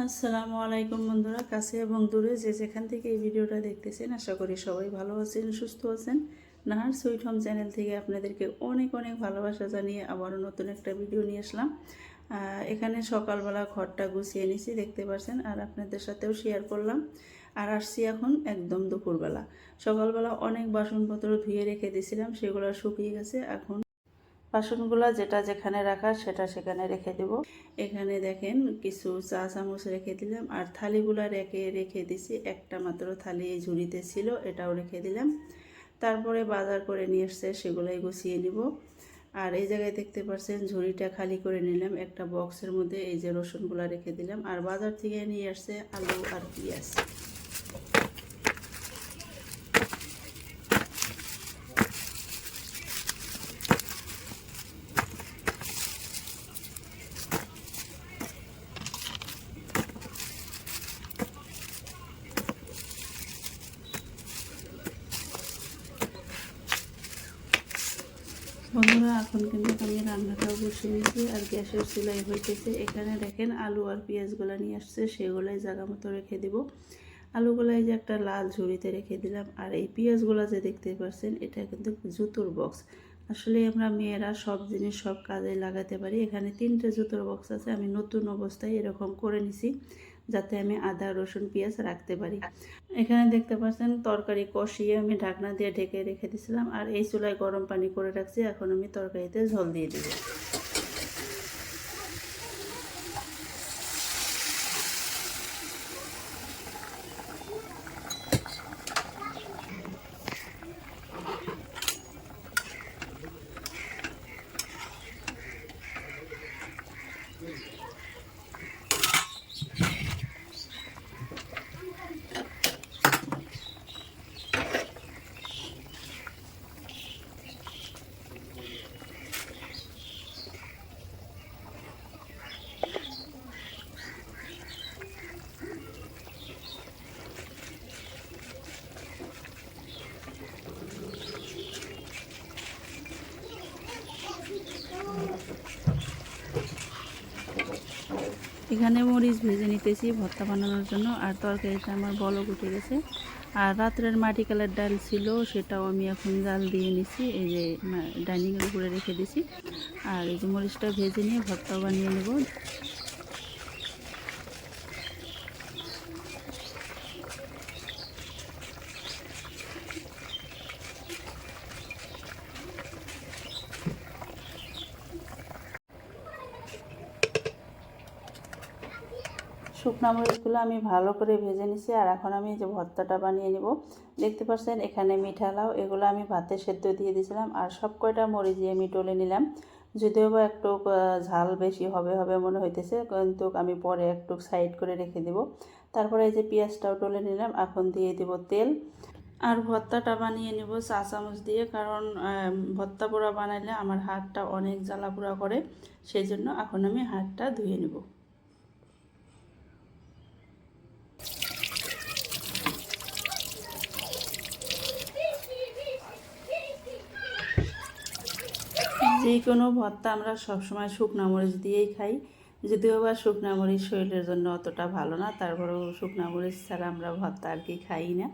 আসসালামু আলাইকুম বন্ধুরা, কাছে এবং দূরে যে যেখান থেকে এই ভিডিওটা দেখতেছেন, আশা করি সবাই ভালো আছেন, সুস্থ আছেন। নাহার সুইট হোম চ্যানেল থেকে আপনাদেরকে অনেক অনেক ভালোবাসা জানিয়ে আবারও নতুন একটা ভিডিও নিয়ে আসলাম। এখানে সকালবেলা ঘরটা গুছিয়ে নিছি, দেখতে পাচ্ছেন, আর আপনাদের সাথেও শেয়ার করলাম। আর আসছি এখন একদম দুপুরবেলা। সকালবেলা অনেক বাসনপত্র ধুয়ে রেখে দিয়েছিলাম, সেগুলো শুকিয়ে গেছে। এখন বাসনগুলা যেটা যেখানে রাখার সেটা সেখানে রেখে দেব। এখানে দেখেন কিছু চা চামচ রেখে দিলাম, আর থালিগুলা রেখে দিছি। একটা মাত্র থালি এই ঝুড়িতে ছিল, এটাও রেখে দিলাম। তারপরে বাজার করে নিয়ে এসছে, সেগুলাই গুছিয়ে নিব। আর এই জায়গায় দেখতে পাচ্ছেন ঝুড়িটা খালি করে নিলাম। একটা বক্সের মধ্যে এই যে রসুনগুলা রেখে দিলাম। আর বাজার থেকে নিয়ে আসছে আলু আর পেঁয়াজ। বন্ধুরা, এখন কিন্তু আমি রান্নাটাও বসিয়ে নিয়েছি, আর গ্যাসের চুলাই হইতেছে। এখানে দেখেন আলু আর পেঁয়াজগুলো নিয়ে আসছে, সেগুলাই জায়গা মতো রেখে দিব। আলুগুলাই যে একটা লাল ঝুড়িতে রেখে দিলাম। আর এই পেঁয়াজগুলো যে দেখতে পাচ্ছেন, এটা কিন্তু জুতোর বক্স। আসলে আমরা মেয়েরা সব জিনিস সব কাজে লাগাতে পারি। এখানে 3টে জুতোর বক্স আছে, আমি নতুন অবস্থায় এরকম করে নিছি, যাতে আমি আদা রসুন পেঁয়াজ রাখতে পারি। এখানে দেখতে পাচ্ছেন তরকারি কষিয়ে আমি ঢাকনা দিয়ে ঢেকে রেখে দিয়েছিলাম। আর এই চুলায় গরম পানি করে রাখছি, এখন আমি তরকারিতে ঝোল দিয়ে দিব। এখানে মরিচ ভেজে নিতেছি ভর্তা বানানোর জন্য। আর তরকারিটা আমার বলক উঠে গেছে। আর রাত্রের মাটি কালার ডাল ছিল, সেটাও আমি এখন জাল দিয়ে নিছি, এই যে ডাইনিংয়ের উপরে রেখে দিছি। আর এই যে মরিচটা ভেজে নিয়ে ভর্তাও বানিয়ে নেব। শুকনা মরিচগুলো আমি ভালো করে ভেজে নিছি। আর এখন আমি যে ভর্তাটা বানিয়ে নেব। দেখতে পাচ্ছেন এখানে মিঠা লাউ, এগুলো আমি ভাতে সেদ্ধ দিয়ে দিয়েছিলাম। আর সব কয়টা মরিচ আমি টলে নিলাম। যদিও বা একটু ঝাল বেশি হবে হবে মনে হইতেছে, কিন্তু আমি পরে একটু সাইড করে রেখে দেব। তারপরে এই যে পেঁয়াজটাও টলে নিলাম, এখন দিয়ে দেব তেল। আর ভর্তাটা বানিয়ে নেব চা চামচ দিয়ে, কারণ ভর্তা পোড়া বানাইলে আমার হাতটা অনেক জ্বালা পোড়া করে। সেই জন্য এখন আমি হাতটা ধুয়ে নেব। যে কোনো ভর্তা আমরা সবসময় শুকনো মরিচ দিয়েই খাই। যদিও বা শুকনো মরিচ শরীরের জন্য অতটা ভালো না, তারপরেও শুকনো মরিচ ছাড়া আমরা ভর্তা আর কি খাই না।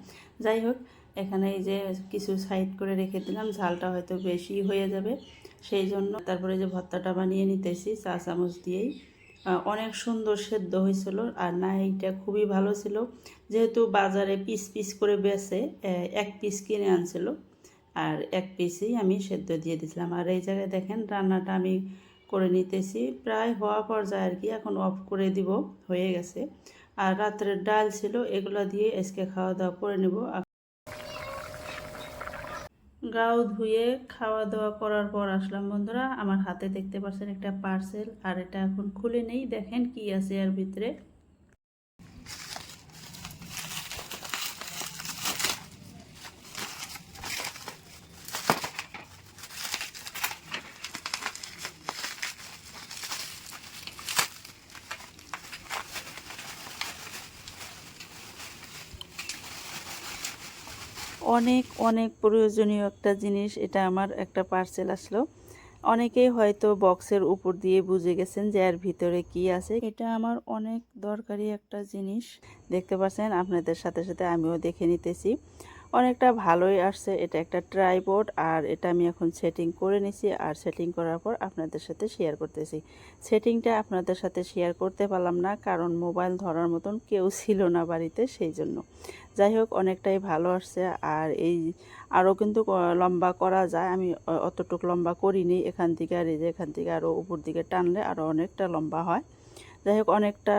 যাই হোক, এখানে এই যে কিছু সাইড করে রেখে দিলাম, ঝালটা হয়তো বেশি হয়ে যাবে সেই জন্য। তারপরে যে ভর্তাটা বানিয়ে নিতেছি চা চামচ দিয়েই। অনেক সুন্দর সেদ্ধ হয়েছিল। আর নাইটা খুবই ভালো ছিল, যেহেতু বাজারে পিস পিস করে বেচে, এক পিস কিনে আনছিল। আর এক পিসই আমি সেদ্ধ দিয়ে দিয়েছিলাম। আর এই জায়গায় দেখেন রান্নাটা আমি করে নিতেছি, প্রায় হওয়া পর্যায়ে আর কি। এখন অফ করে দিব, হয়ে গেছে। আর রাত্রের ডাল ছিল, এগুলো দিয়ে আজকে খাওয়া দাওয়া করে নেব। গাও ধুয়ে খাওয়া দাওয়া করার পর আসলাম বন্ধুরা। আমার হাতে দেখতে পাচ্ছেন একটা পার্সেল, আর এটা এখন খুলে নেই, দেখেন কি আছে এর ভিতরে। অনেক অনেক প্রয়োজনীয় একটা জিনিস, এটা আমার একটা পার্সেল আসলো। অনেকেই হয়তো বক্সের উপর দিয়ে বুঝে গেছেন যে এর ভিতরে কি আছে। এটা আমার অনেক দরকারি একটা জিনিস, দেখতে পাচ্ছেন। আপনাদের সাথে সাথে আমিও দেখে নিতেছি। অনেকটা ভালোই আসছে। এটা একটা ট্রাইপড, আর এটা আমি এখন সেটিং করে নিছি। আর সেটিং করার পর আপনাদের সাথে শেয়ার করতেছি। সেটিংটা আপনাদের সাথে শেয়ার করতে পারলাম না, কারণ মোবাইল ধরার মতন কেউ ছিল না বাড়িতে, সেই জন্য। যাই হোক, অনেকটাই ভালো আসছে। আর এই আরও কিন্তু লম্বা করা যায়। আমি অতটুকু লম্বা করিনি এখান থেকে, আর এই যে এখান থেকে আরও উপর দিকে টানলে আরও অনেকটা লম্বা হয়। যাই হোক, অনেকটা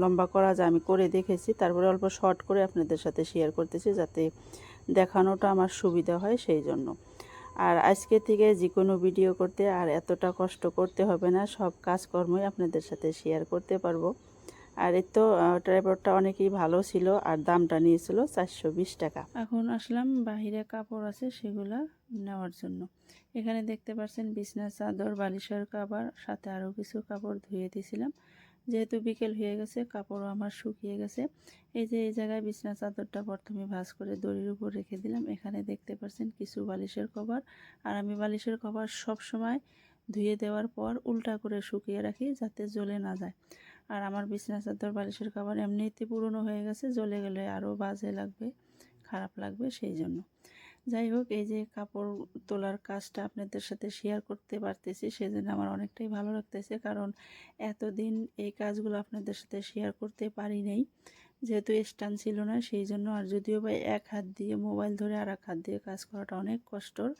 লম্বা করা যায়, আমি করে দেখেছি। তারপরে অল্প শর্ট করে আপনাদের সাথে শেয়ার করতেছি, যাতে দেখানোটা আমার সুবিধা হয়, সেই জন্য। আর আজকে থেকে যে কোনো ভিডিও করতে আর এতটা কষ্ট করতে হবে না, সব কাজকর্মই আপনাদের সাথে শেয়ার করতে পারবো। আর এই তো ট্রাইপডটা অনেকই ভালো ছিল, আর দামটা নিয়েছিল 420 টাকা। এখন আসলাম বাহিরে কাপড় আছে সেগুলা নেওয়ার জন্য। এখানে দেখতে পাচ্ছেন বিছনার চাদর, বালিশের কভার, সাথে আরও কিছু কাপড় ধুয়ে দিয়েছিলাম। যেহেতু বিকেল হয়ে গেছে, কাপড়ও আমার শুকিয়ে গেছে। এই যে এই জায়গায় বিছনার চাদরটা প্রথমে ভাঁজ করে দড়ির উপর রেখে দিলাম। এখানে দেখতে পাচ্ছেন কিছু বালিশের কভার। আর আমি বালিশের কভার সব সময় ধুয়ে দেওয়ার পর উল্টা করে শুকিয়ে রাখি, যাতে জ্বলে না যায়। আর আমার বিছানা চাদর, বালিশের কভার এমনিতে পুরনো হয়ে গেছে, জ্বলে গেলে আরও বাজে লাগবে, খারাপ লাগবে, সেই জন্য। যাই হোক, এই যে কাপড় তোলার কাজটা আপনাদের সাথে শেয়ার করতে পারতেছি, সেজন্য আমার অনেকটাই ভালো লাগতেছে। কারণ এতদিন এই কাজগুলো আপনাদের সাথে শেয়ার করতে পারি নাই, যেহেতু স্ট্যান্ড ছিল না, সেই জন্য। আর যদিও বা এক হাত দিয়ে মোবাইল ধরে আর এক হাত দিয়ে কাজ করাটা অনেক কষ্টর,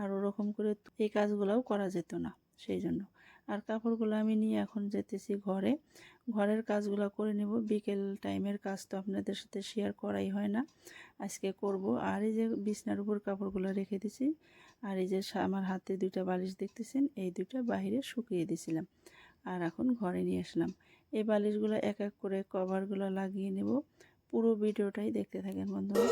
আর ওরকম করে এই কাজগুলোও করা যেত না, সেই জন্য। আর কাপড়গুলো আমি নিয়ে এখন যেতেছি ঘরে। ঘরের কাজগুলো করে নেব। বিকেল টাইমের কাজ তো আপনাদের সাথে শেয়ার করাই হয় না, আজকে করব। আর এই যে বিছনার উপর কাপড়গুলো রেখে দিছি, আর এই যে আমার হাতে দুইটা বালিশ দেখতেছেন, এই দুইটা বাইরে শুকিয়ে দিছিলাম, আর এখন ঘরে নিয়ে আসলাম। এই বালিশগুলো এক এক করে কভারগুলো লাগিয়ে নেব। পুরো ভিডিওটাই দেখতে থাকেন বন্ধুরা।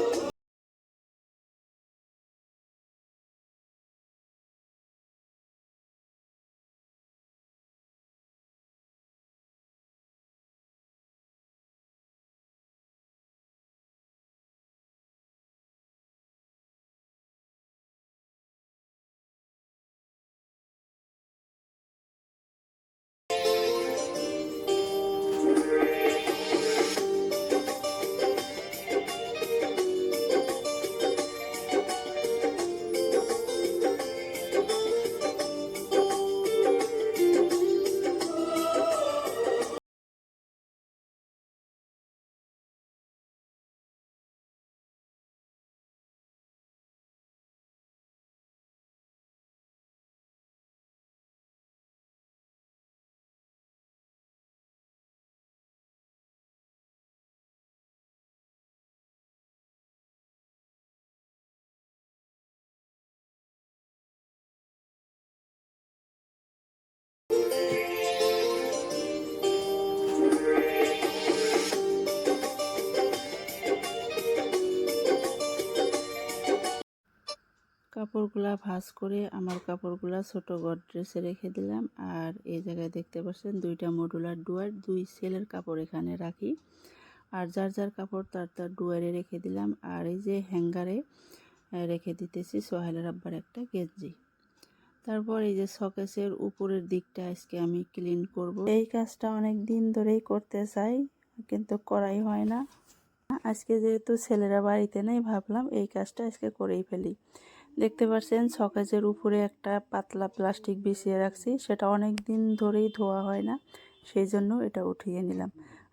কাপড়গুলা ভাঁজ করে আমার কাপড়গুলা ছোট গডরেজে রেখে দিলাম। আর এই জায়গায় দেখতে পাচ্ছেন দুইটা মডুলার ডুয়ার, দুই সেলের কাপড় এখানে রাখি। আর যার যার কাপড় তার তার ডুয়ারে রেখে দিলাম। আর এই যে হ্যাঙ্গারে রেখে দিতেছি সোহেলের আব্বার একটা গেঞ্জি। তারপর এই যে শোকেসের উপরের দিকটা আজকে আমি ক্লিন করব। এই কাজটা অনেক দিন ধরেই করতে চাই, কিন্তু করাই হয় না। আজকে যেহেতু ছেলেরা বাড়িতে নেই, ভাবলাম এই কাজটা আজকে করেই ফেলি। দেখতে পাচ্ছেন শোকেসের উপরে একটা পাতলা প্লাস্টিক বিছিয়ে রাখছি, সেটা অনেক দিন ধরেই ধোয়া হয় না, সেই জন্য এটা উঠিয়ে নিলাম।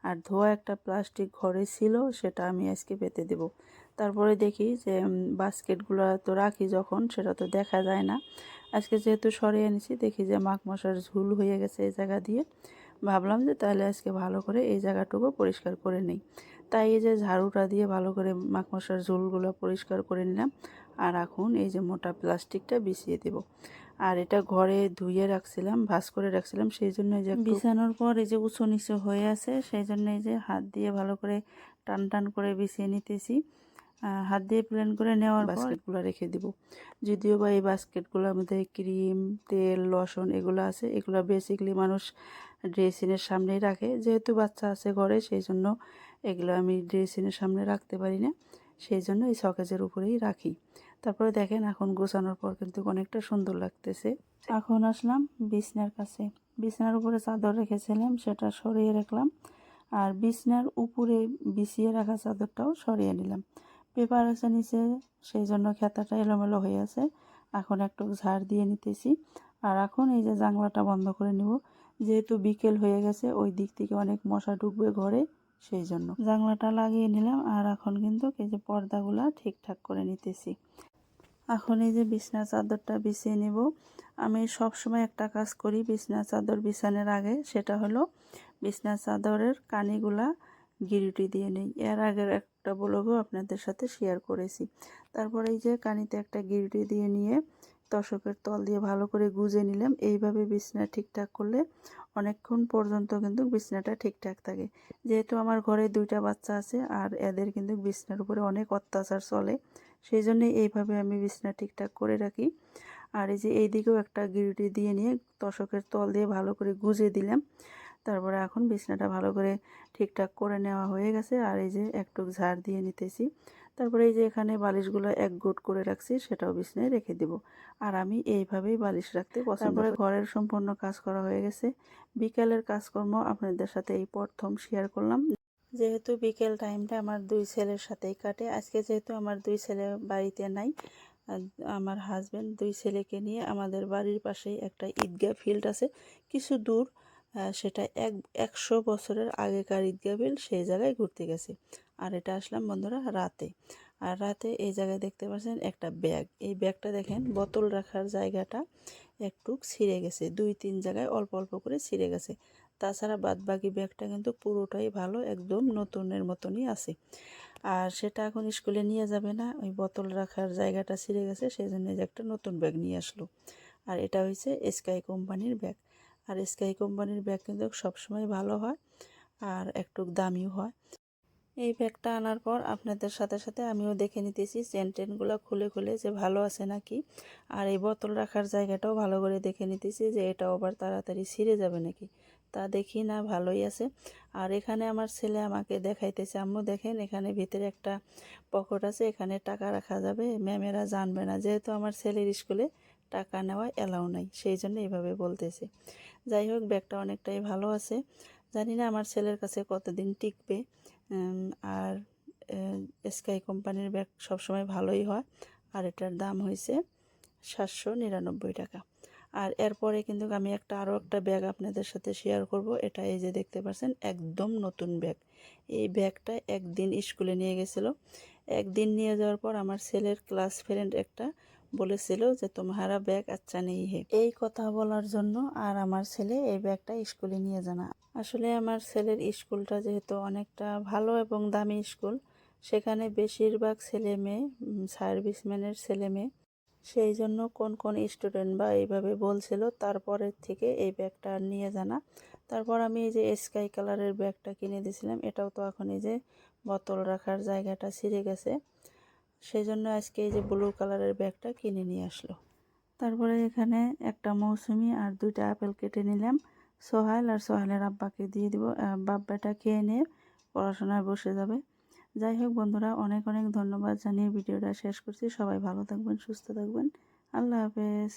আর ধোয়া একটা প্লাস্টিক ঘরে ছিল, সেটা আমি আজকে পেতে দেব। তারপরে দেখি যে বাস্কেটগুলো তো রাখি যখন, সেটা তো দেখা যায় না। আজকে যেহেতু সরিয়ে এনেছি, দেখি যে মাখ মশার ঝুল হয়ে গেছে এই জায়গা দিয়ে। ভাবলাম যে তাহলে আজকে ভালো করে এই জায়গাটুকু পরিষ্কার করে নেই। তাই এই যে ঝাড়ুটা দিয়ে ভালো করে মাখ মশার ঝুলগুলো পরিষ্কার করে নিলাম। আর এখন এই যে মোটা প্লাস্টিকটা বিছিয়ে দেব। আর এটা ঘরে ধুয়ে রাখছিলাম, ভাঁজ করে রাখছিলাম, সেই জন্য এই যে বিছানোর পর এই যে উঁচু নিচু হয়ে আছে, সেই জন্য এই যে হাত দিয়ে ভালো করে টান টান করে বিছিয়ে নিতেছি। হাত দিয়ে প্লেন করে নেওয়ার বাস্কেটগুলো রেখে দিব। যদিও বা এই বাস্কেটগুলোর মধ্যে ক্রিম, তেল, লশন এগুলো আছে, এগুলো বেসিকলি মানুষ ড্রেসিনের সামনেই রাখে। যেহেতু বাচ্চা আছে ঘরে, সেই জন্য এগুলো আমি ড্রেসিনের সামনে রাখতে পারি না, সেই জন্য এই শোকেসের উপরেই রাখি। তারপরে দেখেন এখন গোছানোর পর কিন্তু অনেকটা সুন্দর লাগতেছে। এখন আসলাম বিছনার কাছে। বিছনার উপরে চাদর রেখেছিলাম, সেটা সরিয়ে রাখলাম। আর বিছনার উপরে বিছিয়ে রাখা চাদরটাও সরিয়ে নিলাম। পেপার আছে নিচে, সেই জন্য খেতাটা এলোমেলো হয়ে আছে। এখন একটু ঝাড় দিয়ে নিতেছি। আর এখন এই যে জানলাটা বন্ধ করে নিব, যেহেতু বিকেল হয়ে গেছে, ওই দিক থেকে অনেক মশা ঢুকবে ঘরে, সেই জন্য জানলাটা লাগিয়ে নিলাম। আর এখন কিন্তু এই যে পর্দাগুলা ঠিকঠাক করে নিতেছি। এখন এই যে বিছনা চাদরটা বিছিয়ে নিব। আমি সব সময় একটা কাজ করি বিছনা চাদর বিছানোর আগে, সেটা হলো বিছনা চাদরের কানিগুলা গিরুটি দিয়ে নিই। এর আগের একটা ব্লগও আপনাদের সাথে শেয়ার করেছি। তারপরে এই যে কানিতে একটা গিরুটি দিয়ে নিয়ে তোশকের তল দিয়ে ভালো করে গুজে নিলাম। এইভাবে বিছনা ঠিকঠাক করলে অনেকক্ষণ পর্যন্ত কিন্তু বিছনাটা ঠিকঠাক থাকে। যেহেতু আমার ঘরে 2টা বাচ্চা আছে, আর এদের কিন্তু বিছনার উপরে অনেক অত্যাচার চলে, সেই জন্যই এইভাবে আমি বিছনা ঠিকঠাক করে রাখি। আর এই যে এইদিকেও একটা গিরুটি দিয়ে নিয়ে তোশকের তল দিয়ে ভালো করে গুজে দিলাম। তারপরে এখন বিছনাটা ভালো করে ঠিকঠাক করে নেওয়া হয়ে গেছে। আর এই যে একটু ঝাড় দিয়ে নিতেছি। তারপরে এই যে এখানে বালিশগুলো এক গোট করে রাখছি, সেটাও বিছনায় রেখে দেব। আর আমি এইভাবেই বালিশ রাখতে পছন্দ করি। ঘরের সম্পূর্ণ কাজ করা হয়ে গেছে। বিকেলের কাজকর্ম আপনাদের সাথে এই প্রথম শেয়ার করলাম। যেহেতু বিকেল টাইমটা আমার 2 ছেলের সাথেই কাটে। আজকে যেহেতু আমার 2 ছেলে বাড়িতে নাই, আমার হাজবেন্ড 2 ছেলেকে নিয়ে আমাদের বাড়ির পাশেই একটা ঈদগাহ ফিল্ড আছে কিছু দূর, সেটা 100 বছরের আগেকার ঈদগাহ ফিল্ড, সেই জায়গায় ঘুরতে গেছে। আর এটা আসলাম বন্ধুরা রাতে। আর রাতে এই জায়গায় দেখতে পাচ্ছেন একটা ব্যাগ। এই ব্যাগটা দেখেন বোতল রাখার জায়গাটা একটু ছিঁড়ে গেছে, 2-3 জায়গায় অল্প অল্প করে ছিঁড়ে গেছে। তাছাড়া বাদবাকি ব্যাগটা কিন্তু পুরোটাই ভালো, একদম নতুনের মতনই আছে। আর সেটা এখন স্কুলে নিয়ে যাবে না, ওই বোতল রাখার জায়গাটা ছিঁড়ে গেছে, সেই জন্য যে একটা নতুন ব্যাগ নিয়ে আসলো। আর এটা হচ্ছে স্কাই কোম্পানির ব্যাগ। আর স্কাই কোম্পানির ব্যাগ কিন্তু সবসময় ভালো হয় আর একটু দামিও হয়। এই ব্যাগটা আনার পর আপনাদের সাথে সাথে আমিও দেখে নিতেছি চেন টেনগুলো খুলে খুলে যে ভালো আছে নাকি। আর এই বোতল রাখার জায়গাটাও ভালো করে দেখে নিতেছি যে এটাও আবার তাড়াতাড়ি ছিঁড়ে যাবে নাকি। তা দেখি না, ভালোই আছে। আর এখানে আমার ছেলে আমাকে দেখাইতেছে, আম্মু দেখেন এখানে ভিতরে একটা পকেট আছে, এখানে টাকা রাখা যাবে, ম্যামেরা জানবে না। যেহেতু আমার ছেলের স্কুলে টাকা নেওয়া এলাও নাই, সেই জন্য এইভাবে বলতেছে। যাই হোক, ব্যাগটা অনেকটাই ভালো আছে। জানি না আমার ছেলের কাছে কতদিন টিকবে। আর স্কাই কোম্পানির ব্যাগ সবসময় ভালোই হয়। আর এটার দাম হয়েছে 799 টাকা। আর এরপরে কিন্তু আমি আরও একটা ব্যাগ আপনাদের সাথে শেয়ার করব। এটা এই যে দেখতে পাচ্ছেন একদম নতুন ব্যাগ। এই ব্যাগটা একদিন স্কুলে নিয়ে গেছিলো। একদিন নিয়ে যাওয়ার পর আমার ছেলের ক্লাস ফ্রেন্ড একটা বলেছিল যে তোমারা ব্যাগ আচ্ছা নেই হে, এই কথা বলার জন্য আর আমার ছেলে এই ব্যাগটা স্কুলে নিয়ে জানা। আসলে আমার ছেলের স্কুলটা যেহেতু অনেকটা ভালো এবং দামি স্কুল, সেখানে বেশিরভাগ ছেলে মেয়ে সার্ভিসম্যানের ছেলে মেয়ে, সেই জন্য কোন কোন স্টুডেন্ট বা এইভাবে বলছিল, তারপরের থেকে এই ব্যাগটা আর নিয়ে জানা। তারপর আমি এই যে স্কাই কালারের ব্যাগটা কিনে দিয়েছিলাম, এটাও তো এখন এই যে বোতল রাখার জায়গাটা ছিঁড়ে গেছে, সেই জন্য আজকে এই যে ব্লু কালারের ব্যাগটা কিনে নিয়ে আসলো। তারপরে এখানে একটা মৌসুমি আর 2টা আপেল কেটে নিলাম। সোহাইল আর সোহাইলের আব্বাকে দিয়ে দিব, বাব্বাটা খেয়ে নিয়ে পড়াশোনায় বসে যাবে। যাই হোক বন্ধুরা, অনেক অনেক ধন্যবাদ জানিয়ে ভিডিওটা শেষ করছি। সবাই ভালো থাকবেন, সুস্থ থাকবেন। আল্লাহ হাফেজ।